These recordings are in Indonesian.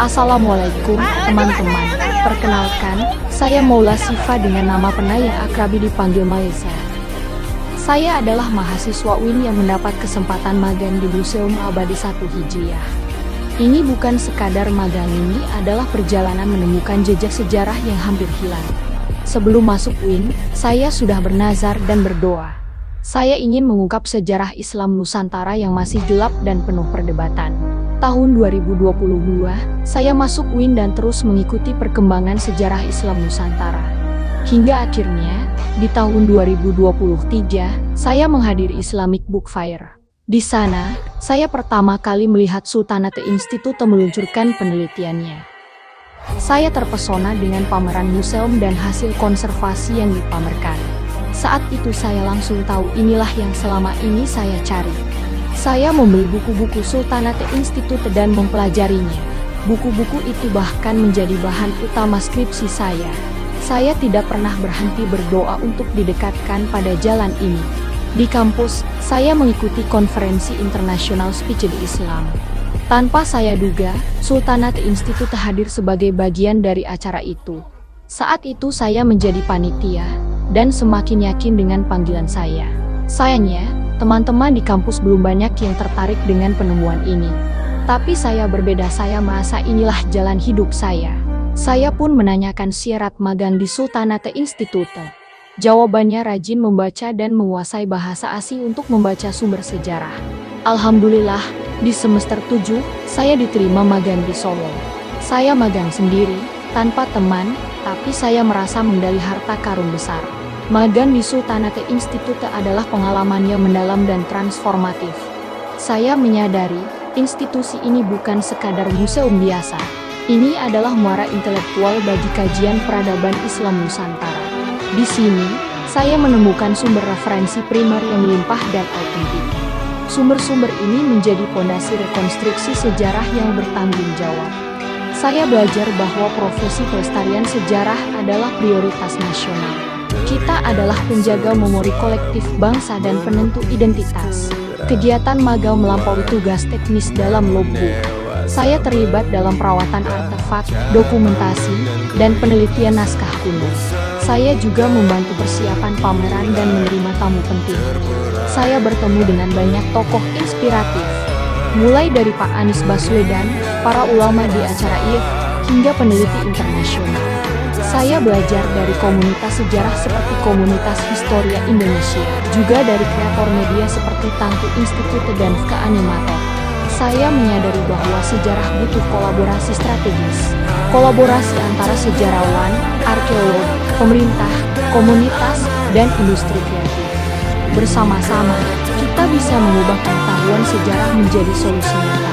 Assalamualaikum teman-teman. Perkenalkan, saya Maula Sifa dengan nama penayang akrabi dipanggil Malaysia. Saya adalah mahasiswa UIN yang mendapat kesempatan magang di Museum Abadi 1 Hijriah. Ini bukan sekadar magang, ini adalah perjalanan menemukan jejak sejarah yang hampir hilang. Sebelum masuk UIN, saya sudah bernazar dan berdoa. Saya ingin mengungkap sejarah Islam Nusantara yang masih gelap dan penuh perdebatan. Tahun 2022, saya masuk UIN dan terus mengikuti perkembangan sejarah Islam Nusantara. Hingga akhirnya, di tahun 2023, saya menghadiri Islamic Book Fair. Di sana, saya pertama kali melihat Sultanate Institute meluncurkan penelitiannya. Saya terpesona dengan pameran museum dan hasil konservasi yang dipamerkan. Saat itu saya langsung tahu inilah yang selama ini saya cari. Saya membeli buku-buku Sultanate Institute dan mempelajarinya. Buku-buku itu bahkan menjadi bahan utama skripsi saya. Saya tidak pernah berhenti berdoa untuk didekatkan pada jalan ini. Di kampus, saya mengikuti konferensi internasional speech di Islam. Tanpa saya duga, Sultanate Institute hadir sebagai bagian dari acara itu. Saat itu saya menjadi panitia, dan semakin yakin dengan panggilan saya. Sayangnya, teman-teman di kampus belum banyak yang tertarik dengan penemuan ini. Tapi saya berbeda, saya merasa inilah jalan hidup saya. Saya pun menanyakan syarat magang di Sultanate Institute. Jawabannya rajin membaca dan menguasai bahasa asing untuk membaca sumber sejarah. Alhamdulillah, di semester 7, saya diterima magang di Solo. Saya magang sendiri, tanpa teman, tapi saya merasa menggali harta karun besar. Magang di Sultanate Institute adalah pengalaman yang mendalam dan transformatif. Saya menyadari, institusi ini bukan sekadar museum biasa. Ini adalah muara intelektual bagi kajian peradaban Islam Nusantara. Di sini, saya menemukan sumber referensi primer yang melimpah dan autentik. Sumber-sumber ini menjadi fondasi rekonstruksi sejarah yang bertanggung jawab. Saya belajar bahwa profesi pelestarian sejarah adalah prioritas nasional. Kita adalah penjaga memori kolektif bangsa dan penentu identitas. Kegiatan magang melampaui tugas teknis dalam logbook. Saya terlibat dalam perawatan artefak, dokumentasi, dan penelitian naskah kuno. Saya juga membantu persiapan pameran dan menerima tamu penting. Saya bertemu dengan banyak tokoh inspiratif, mulai dari Pak Anies Baswedan, para ulama di acara IF, hingga peneliti internasional. Saya belajar dari komunitas sejarah seperti Komunitas Historia Indonesia, juga dari kreator media seperti Tangku Institute dan FK Animator. Saya menyadari bahwa sejarah butuh kolaborasi strategis. Kolaborasi antara sejarawan, arkeolog, pemerintah, komunitas, dan industri kreatif. Bersama-sama, kita bisa mengubah pengetahuan sejarah menjadi solusi nyata,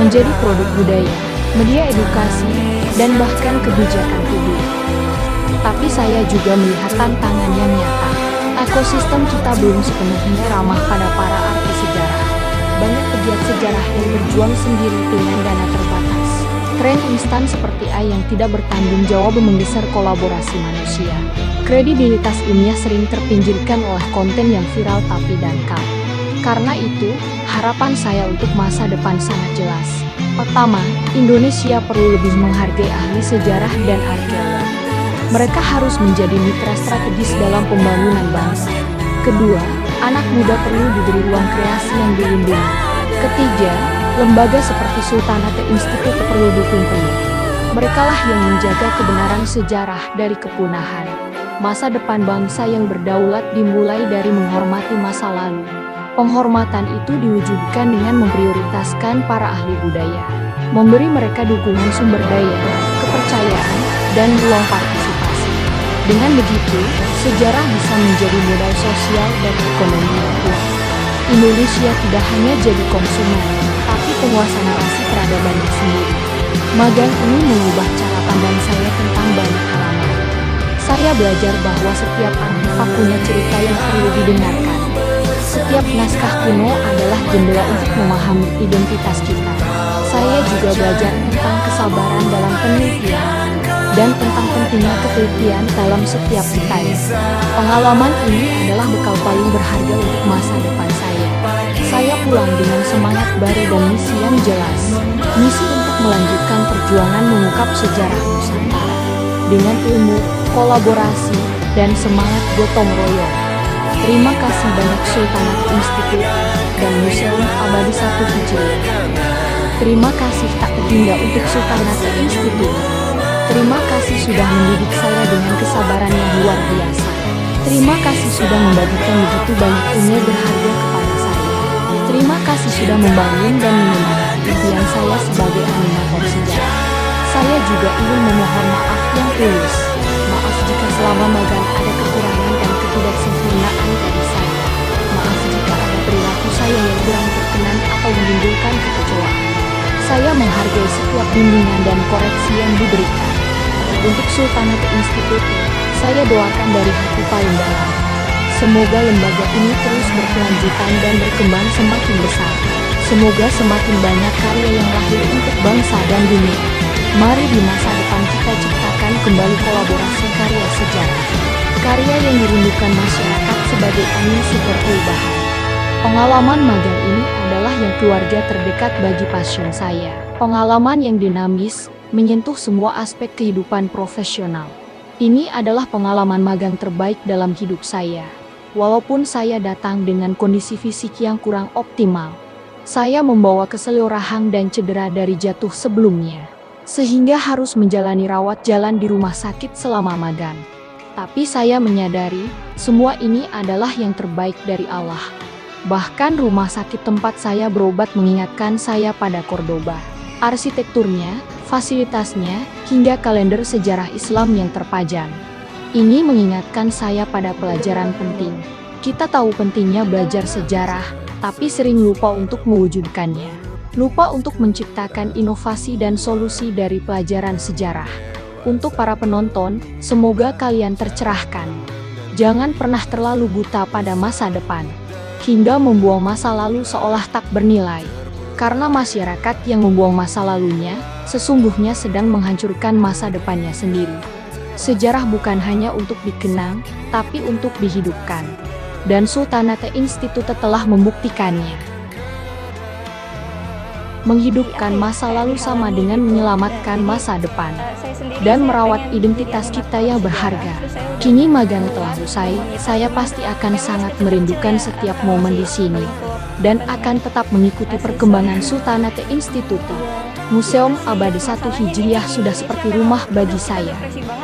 menjadi produk budaya, media edukasi, dan bahkan kebijakan publik. Tapi saya juga melihat tantangan yang nyata. Ekosistem kita belum sepenuhnya ramah pada para artis sejarah. Banyak pegiat sejarah yang berjuang sendiri dengan dana terbatas. Tren instan seperti AI yang tidak bertanggung jawab menggeser kolaborasi manusia. Kredibilitas ilmiah sering terpinggirkan oleh konten yang viral tapi dangkal. Karena itu, harapan saya untuk masa depan sangat jelas. Pertama, Indonesia perlu lebih menghargai ahli sejarah dan arkeolog. Mereka harus menjadi mitra strategis dalam pembangunan bangsa. Kedua, anak muda perlu diberi ruang kreasi yang dilindungi. Ketiga, lembaga seperti Sultanate Institute perlu dukung penuh. Merekalah yang menjaga kebenaran sejarah dari kepunahan. Masa depan bangsa yang berdaulat dimulai dari menghormati masa lalu. Penghormatan itu diwujudkan dengan memprioritaskan para ahli budaya, memberi mereka dukungan sumber daya, kepercayaan, dan ruang partisipasi. Dengan begitu, sejarah bisa menjadi modal sosial dan ekonomi yang kuat. Indonesia tidak hanya jadi konsumen, tapi penguasa narasi peradabannya sendiri. Magang ini mengubah cara pandang saya tentang banyak halaman. Saya belajar bahwa setiap artefak punya cerita yang perlu didengarkan. Setiap naskah kuno adalah jendela untuk memahami identitas kita. Saya juga belajar tentang kesabaran dalam penelitian, dan tentang pentingnya ketelitian dalam setiap detail. Pengalaman ini adalah bekal paling berharga untuk masa depan saya. Saya pulang dengan semangat baru dan misi yang jelas. Misi untuk melanjutkan perjuangan mengungkap sejarah Nusantara dengan ilmu, kolaborasi, dan semangat gotong royong. Terima kasih banyak Sultanat Institute dan Museum Abadi 1 Hijriah. Terima kasih tak terhingga untuk Sultanat Institute. Terima kasih sudah mendidik saya dengan kesabaran yang luar biasa. Terima kasih sudah membagikan begitu banyak ilmu berharga kepada saya. Terima kasih sudah membangun dan menyemangati impian saya sebagai animator sejarah. Saya juga ingin memohon maaf yang tulus. Maaf jika selama magang ada kekurangan dan ketidaksempurnaan dari saya. Maaf jika ada perilaku saya yang kurang berkenan atau menimbulkan kekecewaan. Saya menghargai setiap bimbingan dan koreksi yang diberikan. Untuk Sultanat Institute, saya doakan dari hati paling dalam. Semoga lembaga ini terus berkelanjutan dan berkembang semakin besar. Semoga semakin banyak karya yang lahir untuk bangsa dan dunia. Mari di masa depan kita ciptakan kembali kolaborasi karya sejarah. Karya yang dirindukan masyarakat sebagai angin segar perubahan. Pengalaman magang ini adalah yang keluarga terdekat bagi pasien saya. Pengalaman yang dinamis, menyentuh semua aspek kehidupan profesional. Ini adalah pengalaman magang terbaik dalam hidup saya. Walaupun saya datang dengan kondisi fisik yang kurang optimal, saya membawa keseliorahan dan cedera dari jatuh sebelumnya, sehingga harus menjalani rawat jalan di rumah sakit selama magang. Tapi saya menyadari, semua ini adalah yang terbaik dari Allah. Bahkan rumah sakit tempat saya berobat mengingatkan saya pada Cordoba. Arsitekturnya, fasilitasnya, hingga kalender sejarah Islam yang terpajang. Ini mengingatkan saya pada pelajaran penting. Kita tahu pentingnya belajar sejarah, tapi sering lupa untuk mewujudkannya. Lupa untuk menciptakan inovasi dan solusi dari pelajaran sejarah. Untuk para penonton, semoga kalian tercerahkan. Jangan pernah terlalu buta pada masa depan, hingga membuang masa lalu seolah tak bernilai. Karena masyarakat yang membuang masa lalunya, sesungguhnya sedang menghancurkan masa depannya sendiri. Sejarah bukan hanya untuk dikenang, tapi untuk dihidupkan. Dan Sultanat Institute telah membuktikannya. Menghidupkan masa lalu sama dengan menyelamatkan masa depan. Dan merawat identitas kita yang berharga. Kini magang telah usai, saya pasti akan sangat merindukan setiap momen di sini. Dan akan tetap mengikuti perkembangan Sultanat Institute. Museum Abadi 1 Hijriah sudah seperti rumah bagi saya.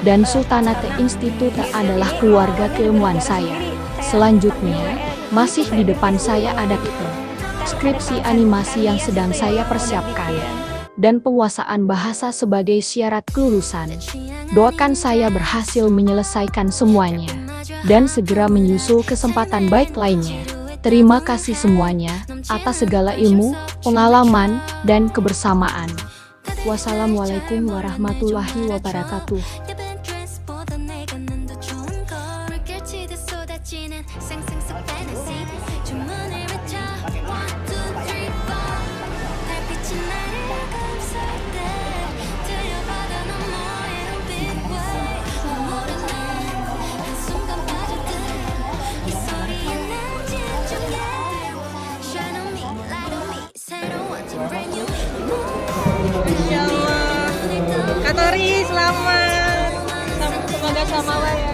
Dan Sultanat Institute adalah keluarga keilmuan saya. Selanjutnya, masih di depan saya ada skripsi animasi yang sedang saya persiapkan. Dan penguasaan bahasa sebagai syarat kelulusan. Doakan saya berhasil menyelesaikan semuanya. Dan segera menyusul kesempatan baik lainnya. Terima kasih semuanya, atas segala ilmu, pengalaman, dan kebersamaan. Wassalamualaikum warahmatullahi wabarakatuh. Ya Allah, Kak Tori selamat, semoga sama ya.